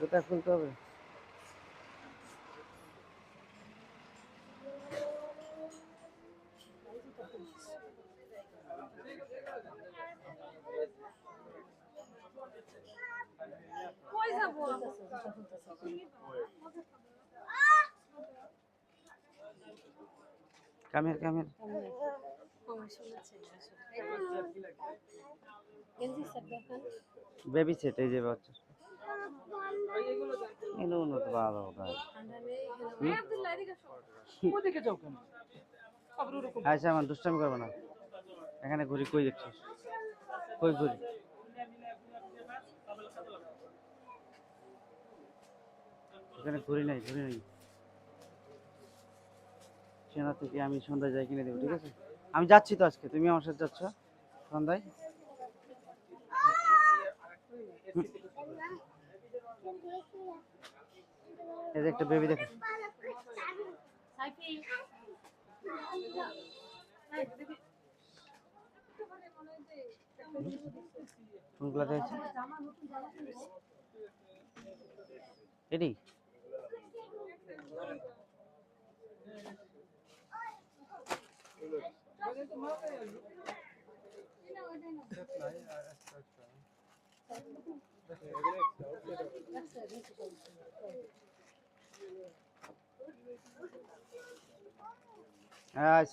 জুতা খুলতে হবে। কামের বেবি সেট এই যে বাচ্চা এগুলো উন্নত ভালো ভাই। আচ্ছা আমার দুষ্টামি করবো না, এখানে ঘুরি। কই দেখছিস? কই ঘুরি? এখানে ঘুরি নাই চেনা থেকে আমি সন্ধ্যায় যাই কিনে দেবো, ঠিক আছে? আমি যাচ্ছি তো আজকে, তুমি আমার সাথে যাচ্ছ সন্ধ্যায়? এই যে একটা বেবি দেখো। কোনগুলা দেখছি এডি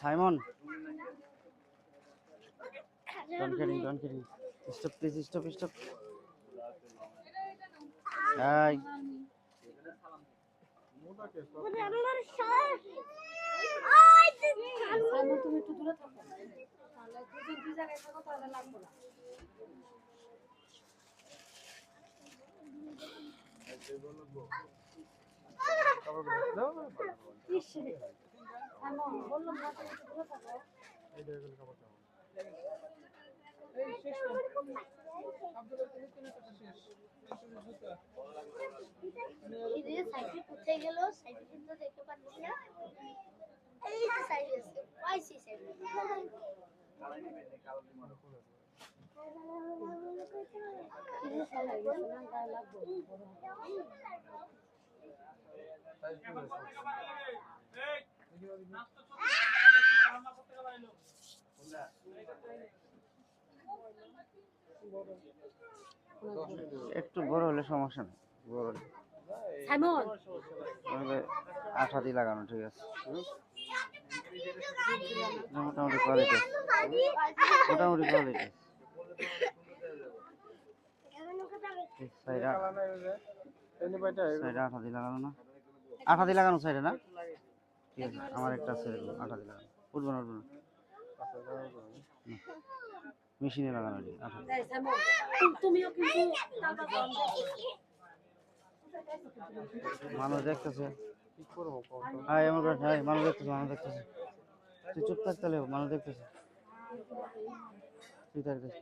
Simon, don't kidding. Stop, please, stop. Hi. একটু বড় হলে সমস্যা নেই, বড় হলে আঠা দিয়ে লাগানো, ঠিক আছে? মোটামুটি কোয়ালিটি সাইডে আঠা দিয়ে লাগানো না, আঠা দিয়ে লাগানো সাইডে না, ঠিক আছে? আমার একটা আছে আঠা দিয়ে লাগানো, উঠবো না মেশিনে লাগানো আঠা। মানুষ দেখতেছে, মানুষ দেখতেছে, তুই চুপ থাকতে হলে মানুষ দেখতেছে, তুই থাকতেছ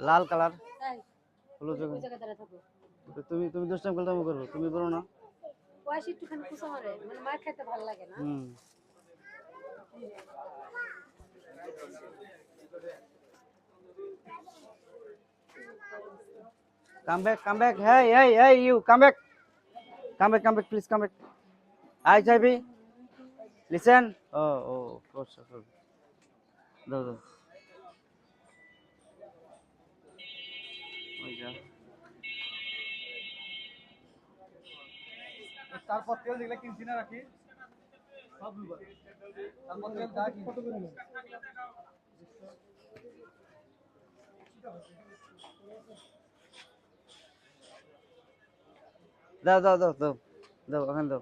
লাল কালার হলুদ। তুমি দুষ্টামি করলে আমি করবো, তুমি করো না। Come back. Hey, you come back, please come back. Hi, Jaibi. Listen. Oh, of course. Do. তারপর তেল দেখলে কিনছি না রাখি সব তারপর তেল দা কি কত করে নিন দাও ওখানে দাও।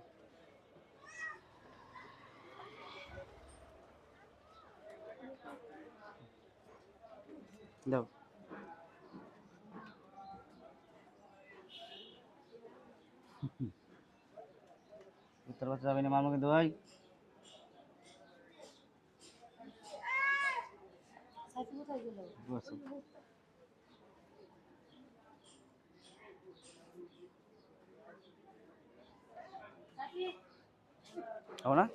উত্তর বাচ্চা যাবে না মামু, কিন্তু ভাই না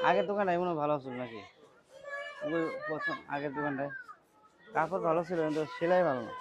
আগের দোকানটাই মনে হয় ভালো ছিল নাকি? ওই আগের দোকানটায় কাপড় ভালো ছিল কিন্তু সেলাই ভালো না।